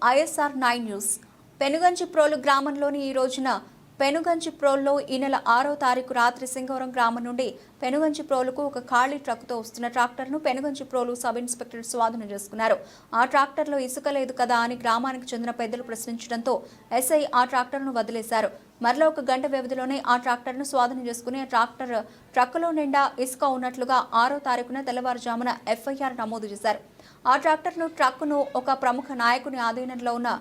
ISR 9 news. Penuganchiprolu గ్రామంలోని ఈ రోజున పెనుగంచిప్రోలులో ఈ నెల 6వ తారీఖు రాత్రి సింగవరం గ్రామం నుండి పెనుగంచిప్రోలుకు ఒక ఖాళీ ట్రక్కుతో వస్తున్న ట్రాక్టర్ను పెనుగంచిప్రోలు సబ్ ఇన్స్పెక్టర్ స్వాధీనం చేసుకున్నారు. ఆ ట్రాక్టర్లో ఇసుక లేదు కదా అని గ్రామానికి చెందిన పెద్దలు ప్రశ్నించడంతో ఎస్ఐ ఆ ట్రాక్టర్ను వదిలేశారు. మరలో ఒక గంట వ్యవధిలోనే ఆ ట్రాక్టర్ను స్వాధీనం చేసుకుని ఆ ట్రక్కులో నిండా ఇసుక ఉన్నట్లుగా 6వ తారీఖున తెల్లవారుజామున ఎఫ్ఐఆర్ నమోదు చేశారు. ఆ ట్రక్కును ఒక ప్రముఖ నాయకుని ఆధీనంలో ఉన్న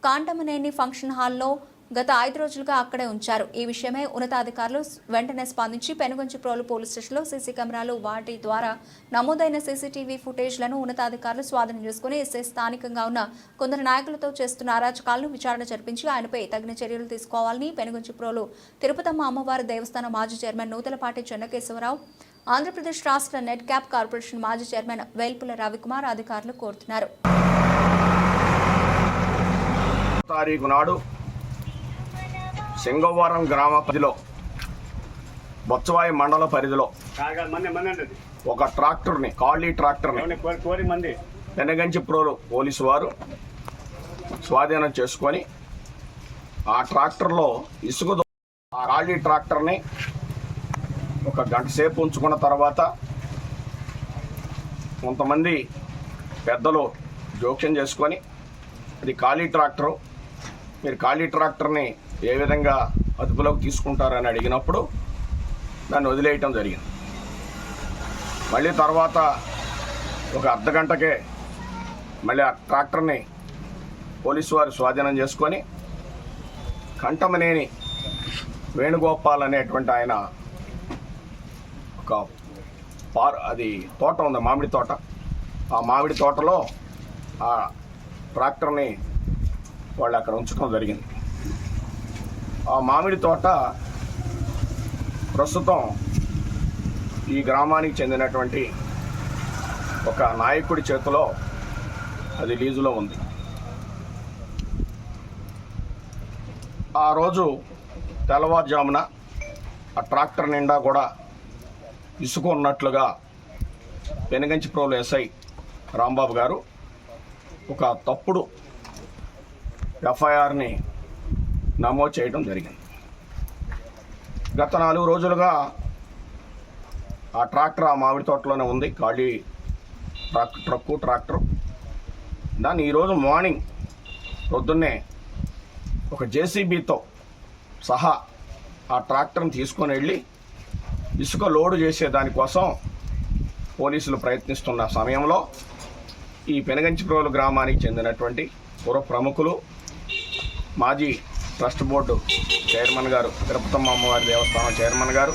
కాంటమనేని ఫంక్షన్ హాల్లో గత 5 రోజులుగా అక్కడే ఉంచారు. ఈ విషయమై ఉన్నతాధికారులు వెంటనే స్పందించి పెనుగంచిప్రోలు పోలీస్ స్టేషన్లో సీసీ కెమెరాలు వాటి ద్వారా నమోదైన సీసీటీవీ ఫుటేజ్లను ఉన్నతాధికారులు స్వాధీనం చేసుకుని ఎస్ఐ స్థానికంగా ఉన్న కొందరు నాయకులతో చేస్తున్న అరాచకాలను విచారణ జరిపించి ఆయనపై తగిన చర్యలు తీసుకోవాలని పెనుగంచిప్రోలు తిరుపతమ్మ అమ్మవారి దేవస్థానం మాజీ చైర్మన్ నూతలపాటి చెన్నకేశవరావు, ఆంధ్రప్రదేశ్ రాష్ట్ర నెట్ క్యాప్ కార్పొరేషన్ మాజీ చైర్మన్ వేల్పుల రవికుమార్ అధికారులు కోరుతున్నారు. సింగవరం గ్రామ పరిధిలో బొచ్చవాయి మండల పరిధిలో ఒక ట్రాక్టర్ని ఖాళీ ట్రాక్టర్ని పెనుగంచిప్రోలు పోలీసు వారు స్వాధీనం చేసుకొని ఆ ట్రాక్టర్లో ఇసుక ఆ ఖాళీ ట్రాక్టర్ని ఒక గంట సేపు ఉంచుకున్న తర్వాత కొంతమంది పెద్దలు జోక్యం చేసుకొని అది ఖాళీ ట్రాక్టరు, మీరు ఖాళీ ట్రాక్టర్ని ఏ విధంగా అదుపులోకి తీసుకుంటారని అడిగినప్పుడు దాన్ని వదిలేయటం జరిగింది. మళ్ళీ తర్వాత ఒక అర్ధగంటకే మళ్ళీ ఆ ట్రాక్టర్ని పోలీసు వారు స్వాధీనం చేసుకొని కంటమనేని వేణుగోపాల్ అనేటువంటి ఆయన ఒక అది తోట ఉంది, మామిడి తోట. ఆ మామిడి తోటలో ఆ ట్రాక్టర్ని వాళ్ళు అక్కడ ఉంచడం జరిగింది. ఆ మామిడి తోట ప్రస్తుతం ఈ గ్రామానికి చెందినటువంటి ఒక నాయకుడి చేతిలో అది లీజులో ఉంది. ఆ రోజు తెల్లవారుజామున ఆ ట్రాక్టర్ నిండా కూడా ఇసుక ఉన్నట్లుగా పెనుగంచిప్రోలు ఎస్ఐ రాంబాబు గారు ఒక తప్పుడు ఎఫ్ఐఆర్ని నమోదు చేయడం జరిగింది. గత 4 రోజులుగా ఆ ట్రాక్టర్ ఆ మామిడి తోటలోనే ఉంది, ఖాళీ ట్రాక్టర్. దాన్ని ఈరోజు మార్నింగ్ పొద్దున్నే ఒక జేసీబీతో సహా ఆ ట్రాక్టర్ని తీసుకొని వెళ్ళి ఇసుక లోడు చేసే దానికోసం పోలీసులు ప్రయత్నిస్తున్న సమయంలో ఈ పెనుగంచిప్రోలు గ్రామానికి చెందినటువంటి పూర్వ ప్రముఖులు, మాజీ ట్రస్ట్ బోర్డు చైర్మన్ గారు, తిరుపతమ్మ అమ్మవారి దేవస్థానం చైర్మన్ గారు,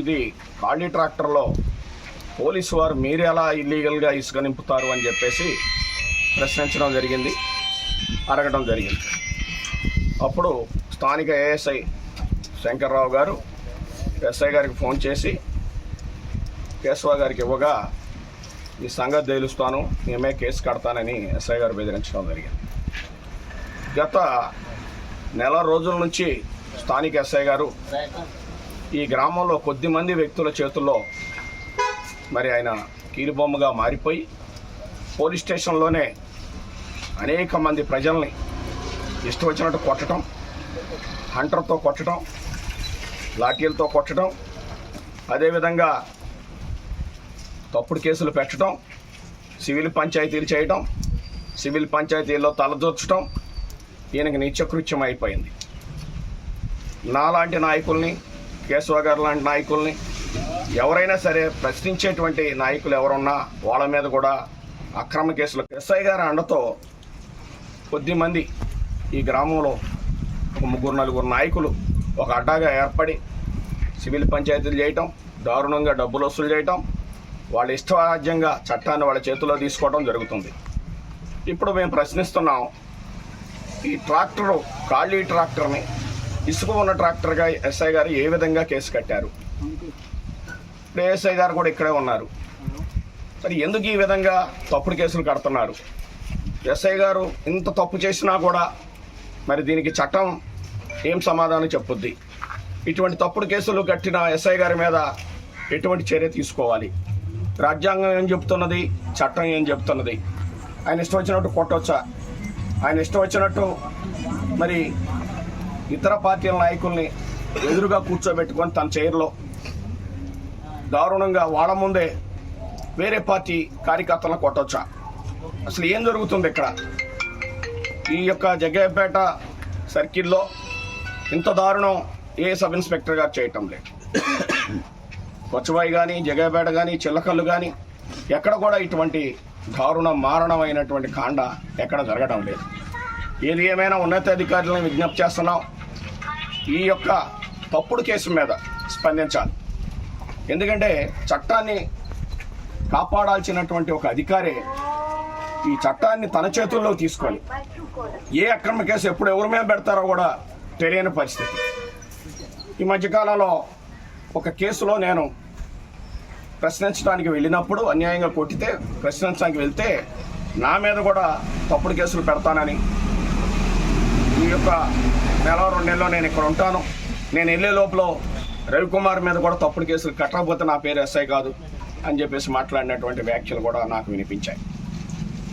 ఇది ఖాళీ ట్రాక్టర్లో పోలీసు వారు మీరు ఎలా ఇల్లీగల్గా ఇసుక నింపుతారు అని చెప్పేసి ప్రశ్నించడం జరిగింది, అడగడం జరిగింది. అప్పుడు స్థానిక ఏఎస్ఐ శంకర్రావు గారు ఎస్ఐ గారికి ఫోన్ చేసి కేశవ గారికి ఇవ్వగా ఈ సంగతి తేలుస్తాను, మేమే కేసు కడతానని ఎస్ఐ గారు బెదిరించడం జరిగింది. గత నెల రోజుల నుంచి స్థానిక ఎస్ఐ గారు ఈ గ్రామంలో కొద్దిమంది వ్యక్తుల చేతుల్లో మరి ఆయన కీలుబొమ్మగా మారిపోయి పోలీస్ స్టేషన్లోనే అనేక మంది ప్రజల్ని ఇష్టం వచ్చినట్టు కొట్టడం, హంటర్తో కొట్టడం, లాఠీలతో కొట్టడం, అదేవిధంగా తప్పుడు కేసులు పెట్టడం, సివిల్ పంచాయతీలు చేయడం, సివిల్ పంచాయతీల్లో తలదూర్చడం ఈయనకి నిత్యకృత్యం అయిపోయింది. నాలాంటి నాయకుల్ని, కేశవ గారు లాంటి నాయకుల్ని, ఎవరైనా సరే ప్రశ్నించేటువంటి నాయకులు ఎవరున్నా వాళ్ళ మీద కూడా అక్రమ కేసులు. ఎస్ఐ గారి అండతో కొద్దిమంది ఈ గ్రామంలో ఒక 3-4 నాయకులు ఒక అడ్డాగా ఏర్పడి సివిల్ పంచాయతీలు చేయటం, దారుణంగా డబ్బులు వసూలు చేయటం, వాళ్ళ ఇష్టరాజ్యంగా చట్టాన్ని వాళ్ళ చేతుల్లో తీసుకోవడం జరుగుతుంది. ఇప్పుడు మేము ప్రశ్నిస్తున్నాం, ఈ ట్రాక్టరు ఖాళీ ట్రాక్టర్ని ఇసుక ఉన్న ట్రాక్టర్గా ఎస్ఐ గారు ఏ విధంగా కేసు కట్టారు? ఇప్పుడు ఏఎస్ఐ గారు కూడా ఇక్కడే ఉన్నారు. మరి ఎందుకు ఈ విధంగా తప్పుడు కేసులు కడుతున్నారు? ఎస్ఐ గారు ఇంత తప్పు చేసినా కూడా మరి దీనికి చట్టం ఏం సమాధానం చెప్పుద్ది? ఇటువంటి తప్పుడు కేసులు కట్టిన ఎస్ఐ గారి మీద ఎటువంటి చర్య తీసుకోవాలి? రాజ్యాంగం ఏం చెప్తున్నది, చట్టం ఏం చెప్తున్నది? ఆయన ఇష్టం వచ్చినట్టు కొట్టవచ్చా? ఆయన ఇష్టం వచ్చినట్టు మరి ఇతర పార్టీల నాయకుల్ని ఎదురుగా కూర్చోబెట్టుకొని తన చైర్లో దారుణంగా వాళ్ళ ముందే వేరే పార్టీ కార్యకర్తలను కొట్టొచ్చా? అసలు ఏం జరుగుతుంది ఇక్కడ? ఈ యొక్క జగ్గయ్యపేట సర్కిల్లో ఇంత దారుణం ఏ సబ్ ఇన్స్పెక్టర్ గారు చేయటం లేదు. కొచ్చబాయి కానీ, జగ్గయ్యపేట కానీ, చిల్లకల్లు కానీ ఎక్కడ కూడా ఇటువంటి దారుణ మారణమైనటువంటి కాండ ఎక్కడ జరగడం లేదు. ఏది ఏమైనా ఉన్నతాధికారులను విజ్ఞప్తి చేస్తున్నాం, ఈ యొక్క తప్పుడు కేసు మీద స్పందించాలి. ఎందుకంటే చట్టాన్ని కాపాడాల్సినటువంటి ఒక అధికారే ఈ చట్టాన్ని తన చేతుల్లో తీసుకొని ఏ అక్రమ కేసు ఎప్పుడు ఎవరి మీద పెడతారో కూడా తెలియని పరిస్థితి. ఈ మధ్యకాలంలో ఒక కేసులో నేను ప్రశ్నించడానికి వెళ్ళినప్పుడు, అన్యాయంగా కొట్టితే ప్రశ్నించడానికి వెళ్తే నా మీద కూడా తప్పుడు కేసులు పెడతానని, ఈ యొక్క నెల 2 నెలల్లో నేను ఇక్కడ ఉంటాను, నేను వెళ్ళే లోపల రవికుమార్ మీద కూడా తప్పుడు కేసులు కట్టకపోతే నా పేరు ఎస్ఐ కాదు అని చెప్పేసి మాట్లాడినటువంటి వ్యాఖ్యలు కూడా నాకు వినిపించాయి.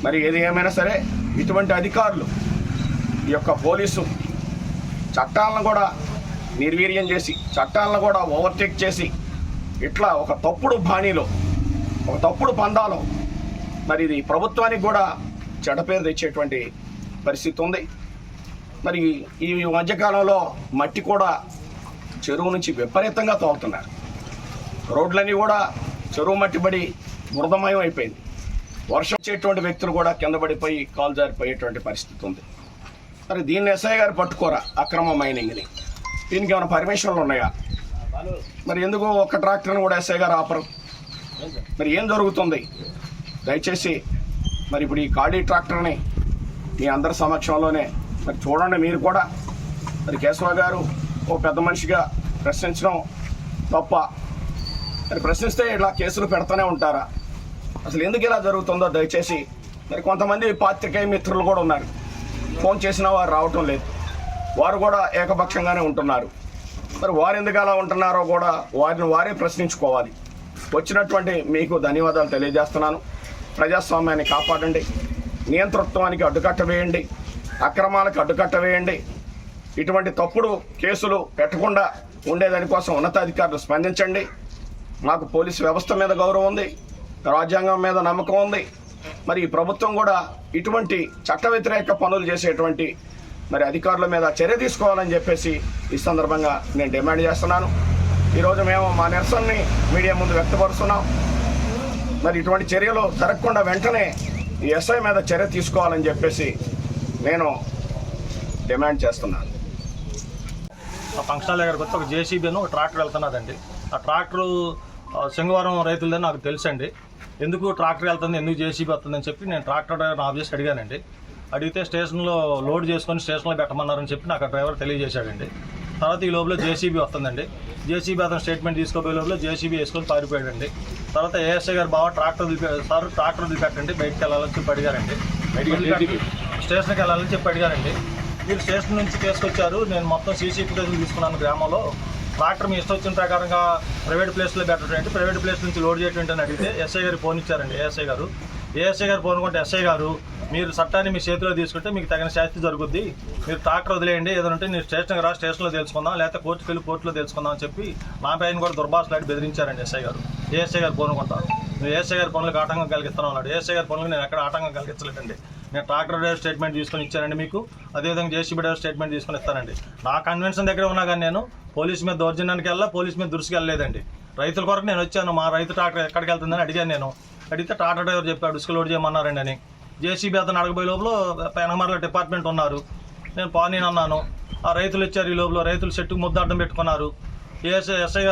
మరి ఏది ఏమైనా సరే ఇటువంటి అధికారులు, ఈ యొక్క పోలీసు చట్టాలను కూడా నిర్వీర్యం చేసి, చట్టాలను కూడా ఓవర్టేక్ చేసి, ఇట్లా ఒక తప్పుడు బాణీలో, ఒక తప్పుడు పందాలో మరి ఇది ప్రభుత్వానికి కూడా చెడ్డ పేరు తెచ్చేటువంటి పరిస్థితి ఉంది. మరి ఈ మధ్యకాలంలో మట్టి కూడా చెరువు నుంచి విపరీతంగా తోలుతున్నారు. రోడ్లన్నీ కూడా చెరువు మట్టి పడి బురదమయం అయిపోయింది. వర్షం వచ్చేటువంటి వ్యక్తులు కూడా కింద పడిపోయి కాలు జారిపోయేటువంటి పరిస్థితి ఉంది. మరి దీన్ని ఎస్ఐ గారు పట్టుకోరా అక్రమ మైనింగ్ని? దీనికి ఏమైనా పర్మిషన్లు ఉన్నాయా? మరి ఎందుకు ఒక్క ట్రాక్టర్ని కూడా ఎస్ఐ గారు ఆపరు? మరి ఏం జరుగుతుంది? దయచేసి మరి ఇప్పుడు ఈ ఖాళీ ట్రాక్టర్ని మీ అందరి సమక్షంలోనే మరి చూడండి. మీరు కూడా మరి కేశవ గారు ఓ పెద్ద మనిషిగా ప్రశ్నించడం తప్ప? మరి ప్రశ్నిస్తే ఇలా కేసులు పెడతానే ఉంటారా? అసలు ఎందుకు ఇలా జరుగుతుందో దయచేసి. మరి కొంతమంది పాత్రికేయ మిత్రులు కూడా ఉన్నారు, ఫోన్ చేసినా వారు రావటం లేదు, వారు కూడా ఏకపక్షంగానే ఉంటున్నారు. మరి వారు ఎందుకు అలా ఉంటున్నారో కూడా వారిని వారే ప్రశ్నించుకోవాలి. వచ్చినటువంటి మీకు ధన్యవాదాలు తెలియజేస్తున్నాను. ప్రజాస్వామ్యాన్ని కాపాడండి, నియంతృత్వానికి అడ్డుకట్ట వేయండి, అక్రమాలకు అడ్డుకట్ట వేయండి. ఇటువంటి తప్పుడు కేసులు పెట్టకుండా ఉండేదానికోసం ఉన్నతాధికారులు స్పందించండి. మాకు పోలీసు వ్యవస్థ మీద గౌరవం ఉంది, రాజ్యాంగం మీద నమ్మకం ఉంది. మరి ఈ ప్రభుత్వం కూడా ఇటువంటి చట్ట వ్యతిరేక పనులు చేసేటువంటి మరి అధికారుల మీద చర్య తీసుకోవాలని చెప్పేసి ఈ సందర్భంగా నేను డిమాండ్ చేస్తున్నాను. ఈరోజు మేము మా నిరసనని మీడియా ముందు వ్యక్తపరుస్తున్నాం. మరి ఇటువంటి చర్యలు జరగకుండా వెంటనే ఈ ఎస్ఐ మీద చర్య తీసుకోవాలని చెప్పేసి నేను డిమాండ్ చేస్తున్నాను. ఫంక్షనల్ దగ్గరకు వచ్చి ఒక జేసీబీను ఒక ట్రాక్టర్ వెళ్తున్నదండి. ఆ ట్రాక్టరు సింగవరం రైతులదని నాకు తెలుసండి. ఎందుకు ట్రాక్టర్ వెళ్తుంది, ఎందుకు జేసీబీ వస్తుందని చెప్పి నేను ట్రాక్టర్ డ్రైవర్ని ఆఫ్ చేసి అడిగానండి. అడిగితే స్టేషన్లో లోడ్ చేసుకొని స్టేషన్లో పెట్టమన్నారని చెప్పి నాకు ఆ డ్రైవర్ తెలియజేశాడండి. తర్వాత ఈ లోపల జేసీబీ వస్తుందండి. జేసీబీ అతను స్టేట్మెంట్ తీసుకోబోయే లోపల జేసీబీ వేసుకొని పారిపోయాడండి. తర్వాత ఏఎస్ఐ గారు బాగా ట్రాక్టర్ వదిలిపెట్టండి, బయటికి వెళ్ళాలని చెప్పి అడిగారండి. స్టేషన్కి వెళ్ళాలని చెప్పి అడిగారండి. మీరు స్టేషన్ నుంచి తీసుకొచ్చారు, నేను మొత్తం సీసీ ఫుటేజ్లు తీసుకున్నాను గ్రామంలో. ట్రాక్టర్ మీ ఇష్టం వచ్చిన ప్రకారంగా ప్రైవేట్ ప్లేస్లో పెట్టడం, ప్రైవేట్ ప్లేస్ నుంచి లోడ్ చేయడం అని అడిగితే ఎస్ఐ గారు ఫోన్ ఇచ్చారండి. ఏఎస్ఐ గారు ఫోన్ కొంటే ఎస్ఐ గారు మీరు చట్టాన్ని మీ చేతిలో తీసుకుంటే మీకు తగిన శాస్తి జరుగుద్ది, మీరు ట్రాక్టర్ వదిలేయండి, ఏదంటే నేను స్టేషన్కి స్టేషన్లో తెలుసుకుందాం, లేకపోతే కోర్టుకి వెళ్ళి కోర్టులో తెలుసుకుందాం అని చెప్పి నా పైన కూడా దుర్భాషలాడి బెదిరించారండి ఎస్ఐ గారు. ఏఎస్ఐ గారు ఫోన్ కొంటాను, నువ్వు ఏఎస్ఐ గారి పనులకు ఆటంకం కలిగిస్తాను అన్నాడు. ఏఎస్ఐ గారి పనులకు నేను ఎక్కడ ఆటంకం కలిగించలేదండి. నేను ట్రాక్టర్ డ్రైవర్ స్టేట్మెంట్ తీసుకొని ఇచ్చానండి మీకు, అదేవిధంగా జేసీబీ డ్రైవర్ స్టేట్మెంట్ తీసుకొని ఇస్తానండి. నా కన్వెన్షన్ దగ్గర ఉన్నా కానీ నేను పోలీసు మీద దౌర్జన్యానికి పోలీసు మీద దురుసుకు వెళ్ళలేదండి. రైతుల కొరకు నేను వచ్చాను, మా రైతు ట్రాక్టర్ ఎక్కడికి వెళ్తుందని అడిగాను. నేను అడిగితే ట్రాక్టర్ డ్రైవర్ చెప్పాడు ఇసుక లోడ్ చేయమన్నారండి అని. జేసీబీ అతను అడగబోయే లోపల పెనమర్ల డిపార్ట్మెంట్ ఉన్నారు, నేను పానీని అన్నాను. ఆ రైతులు ఇచ్చారు. ఈ లోపల రైతులు చెట్టుకు ముద్ద అడ్డం పెట్టుకున్నారు. ఏఎస్ఐ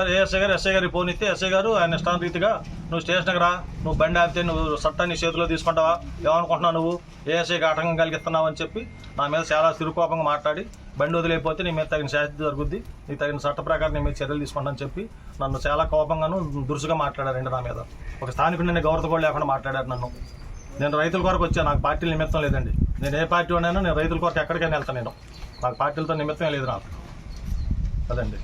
గారు ఫోన్ ఇస్తే ఎస్ఐ గారు ఆయన ఇష్టాన రీతిగా నువ్వు స్టేషన్కి రా, నువ్వు బండి ఆపితే నువ్వు చట్టాన్ని చేతిలో తీసుకుంటావా, ఏమనుకుంటున్నావు నువ్వు ఏఎస్ఐకి ఆటంకం కలిగిస్తున్నావు అని చెప్పి నా మీద చాలా సిరుకోపంగా మాట్లాడి బండి వదిలేకపోతే నీ మీద తగిన శాస్తి జరుగుద్ది, నీకు తగిన చట్ట ప్రకారం నీ మీద చర్యలు తీసుకుంటానని చెప్పి నన్ను చాలా కోపంగాను దురుసుగా మాట్లాడారండి. నా మీద ఒక స్థానికుడిని గౌరవ కూడా లేకుండా మాట్లాడారు నన్ను. నేను రైతుల కొరకు వచ్చాను, నాకు పార్టీల నిమిత్తం లేదండి. నేను ఏ పార్టీ ఉన్నానో నేను రైతుల కొరకు ఎక్కడికైనా వెళ్తాను. నేను నాకు పార్టీలతో నిమిత్తం లేదు నాకు, అదండి.